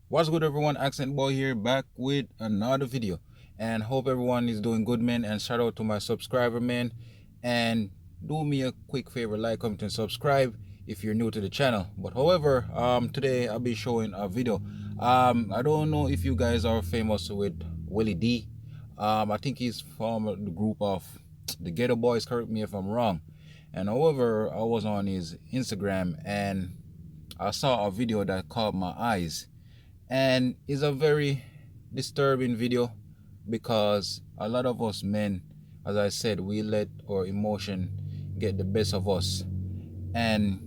What's good, everyone? Accent Boy here, back with another video, and hope everyone is doing good, man. And shout out to my subscriber, man. And do me a quick favor, like, comment, and subscribe if you're new to the channel. But however, today I'll be showing a video. I don't know if you guys are famous with Willie D. I think he's from the group of the Ghetto Boys. Correct me if I'm wrong. And however, I was on his Instagram and I saw a video that caught my eyes, and it's a very disturbing video because a lot of us men, as I said, we let our emotion get the best of us. And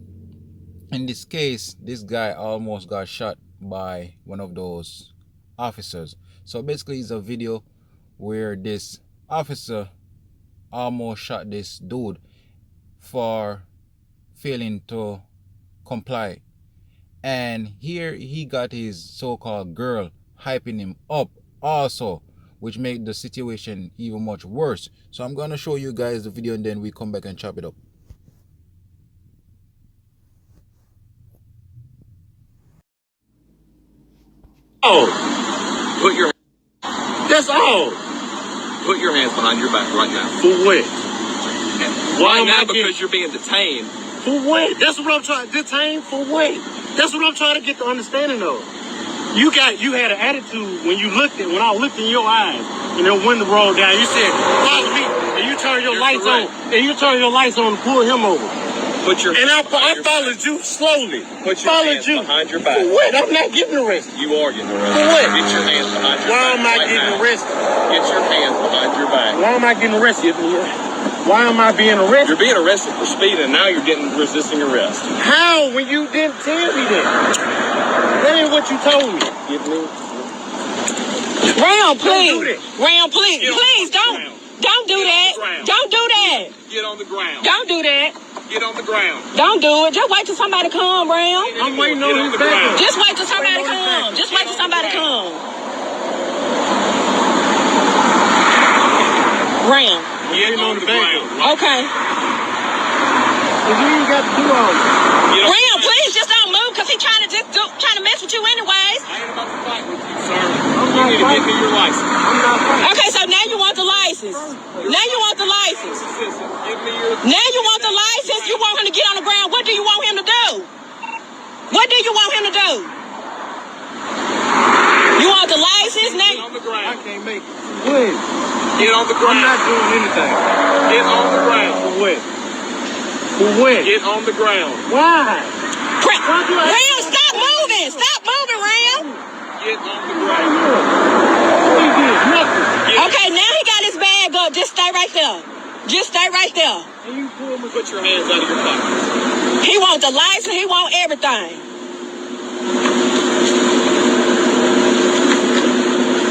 in this case, this guy almost got shot by one of those officers. So basically it's a video where this officer almost shot this dude for failing to comply. And here he got his so-called girl hyping him up also, which made the situation even much worse. So I'm gonna show you guys the video and then we come back and chop it up. Oh, put your. That's all. Put your hands behind your back right now. For what? Why now? Because you're being detained. For what? That's what I'm trying. Detained for what? That's what I'm trying to get the understanding of. You had an attitude when I looked in your eyes and the window rolled down. You said, "Follow me," and you turn your lights on. And you turn your lights on and pull him over. Put your. And I followed you slowly. Put your hands behind your back. For what? I'm not getting arrested. You are getting arrested. For what? Get your hands behind your back. Why am I getting arrested? Get your hands behind your back. Why am I getting arrested? Why am I being arrested? You're being arrested for speeding, and now you're getting resisting arrest. How? When you didn't tell me that. That ain't what you told me. Give me. Ram, please. Ram, please. Please don't do that. Don't do that. Get on the ground. Don't do that. Get on the ground. Don't do it. Just wait till somebody come, Ram. I'm waiting on his back. Just wait till somebody come. Just wait till somebody come. Ram. Get on the ground. Okay. You ain't got to do all that. Ram, please just don't move because he's trying to mess with you anyways. I ain't about to fight with you, sir. You need to give me your license. I'm not fighting. Okay, so now you want the license. Now you want the license. Give me your. Now you want the license. You want him to get on the ground. What do you want him to do? What do you want him to do? You want the license now? Get on the ground. I can't make it. When? Get on the ground. I'm not doing anything. Get on the ground. For what? For what? Get on the ground. Why? Ram, stop moving. Stop moving, Ram. Get on the ground. He did nothing. Okay, now he got his bag up. Just stay right there. Just stay right there. And you pull me. Put your hands out of your pockets. He want the license. He want everything.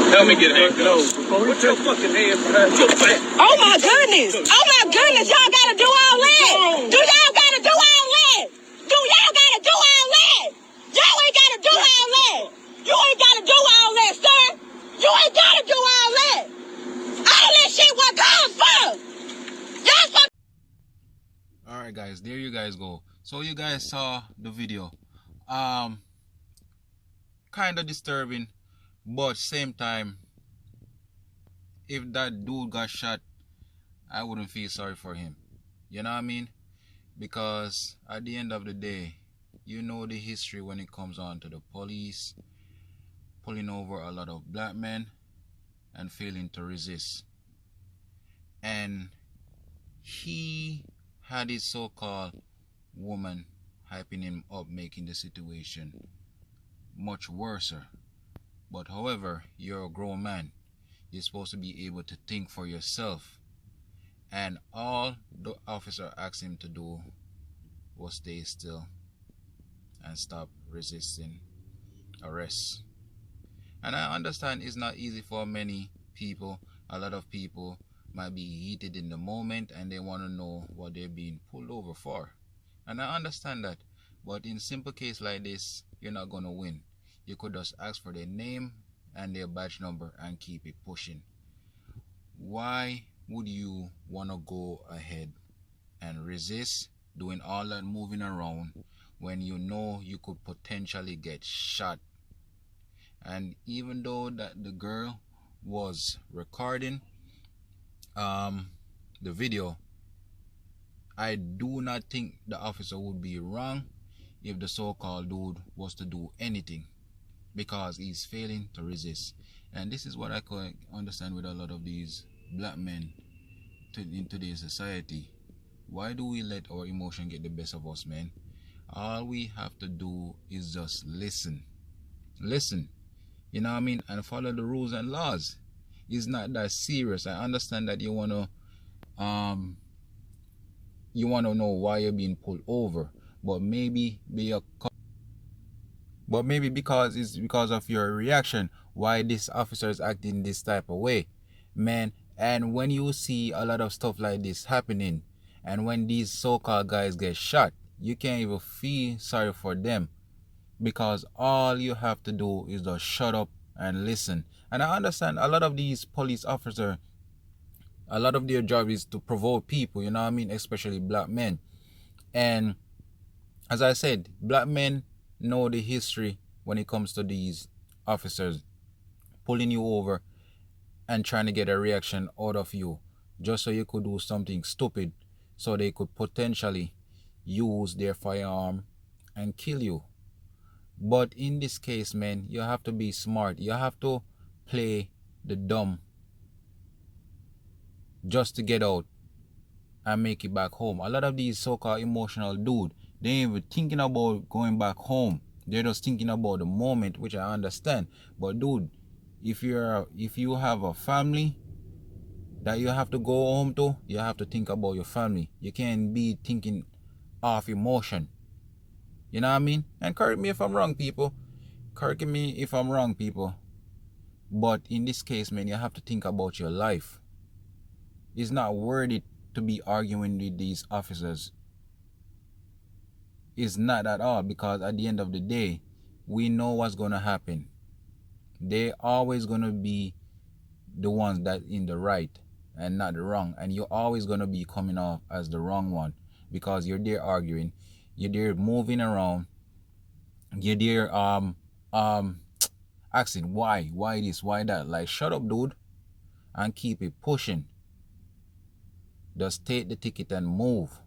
Help me get handcuffs. Put your fucking hands behind your back. Oh my goodness. Oh my goodness. Y'all gotta do all that. Do y'all gotta do all that? Do y'all gotta do all that? Y'all ain't gotta do all that. You ain't gotta do all that, sir. You ain't gotta do all that. All that shit what comes first. Y'all supposed. Alright guys, there you guys go. So you guys saw the video. Kinda disturbing, but same time, if that dude got shot, I wouldn't feel sorry for him. You know what I mean? Because at the end of the day, you know the history when it comes on to the police pulling over a lot of black men and failing to resist. And he had his so-called woman hyping him up, making the situation much worse. But however, you're a grown man. You're supposed to be able to think for yourself. And all the officer asked him to do was stay still and stop resisting arrest. And I understand it's not easy for many people. A lot of people might be heated in the moment and they want to know what they're being pulled over for. And I understand that. But in simple case like this, you're not going to win. You could just ask for their name and their badge number and keep it pushing. Why would you want to go ahead and resist doing all that moving around when you know you could potentially get shot? And even though that the girl was recording the video, I do not think the officer would be wrong if the so-called dude was to do anything, because he's failing to resist. And this is what I can understand with a lot of these black men in today's society. Why do we let our emotion get the best of us, man? All we have to do is just listen. You know what I mean? And follow the rules and laws. It's not that serious. I understand that you wanna know why you're being pulled over, but maybe because it's because of your reaction why this officer is acting this type of way, man. And when you see a lot of stuff like this happening, and when these so-called guys get shot, you can't even feel sorry for them, because all you have to do is just shut up and listen. And I understand a lot of these police officers, a lot of their job is to provoke people, you know what I mean, especially black men. And as I said, black men know the history when it comes to these officers pulling you over and trying to get a reaction out of you just so you could do something stupid, so they could potentially use their firearm and kill you. But in this case, man, you have to be smart. You have to play the dumb just to get out and make it back home. A lot of these so-called emotional dude, they ain't even thinking about going back home. They're just thinking about the moment, which I understand. But dude, if you have a family that you have to go home to, you have to think about your family. You can't be thinking off emotion. You know what I mean? And correct me if I'm wrong, people. Correct me if I'm wrong, people. But in this case, man, you have to think about your life. It's not worth it to be arguing with these officers. It's not at all, because at the end of the day, we know what's going to happen. They're always going to be the ones that in the right and not the wrong. And you're always going to be coming off as the wrong one, because you're there arguing. You're there moving around. You're there asking why this, why that. Like, shut up, dude, and keep it pushing. Just take the ticket and move.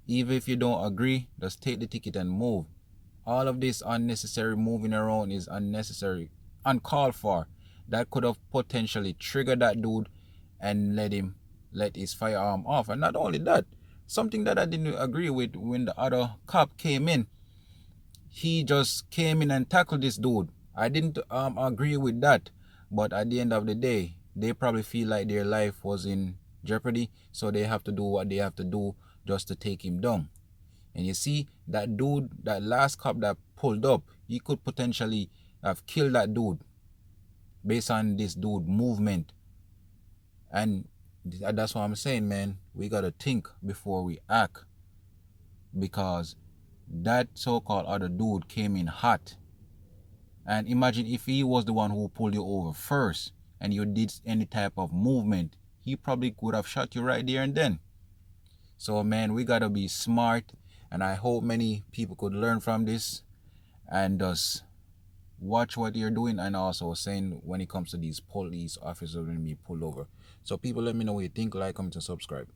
Even if you don't agree, just take the ticket and move. All of this unnecessary moving around is unnecessary, uncalled for. That could have potentially triggered that dude and let his firearm off. And not only that, something that I didn't agree with when the other cop came in. He just came in and tackled this dude. I didn't agree with that. But at the end of the day, they probably feel like their life was in jeopardy, so they have to do what they have to do just to take him down. And you see, that dude, that last cop that pulled up, he could potentially have killed that dude based on this dude movement. And that's what I'm saying, man. We gotta think before we act, because that so-called other dude came in hot. And imagine if he was the one who pulled you over first and you did any type of movement, he probably could have shot you right there and then. So, man, we gotta be smart, and I hope many people could learn from this and just watch what you're doing, and also saying when it comes to these police officers when we pull over. So people, let me know what you think. Like, comment, and subscribe.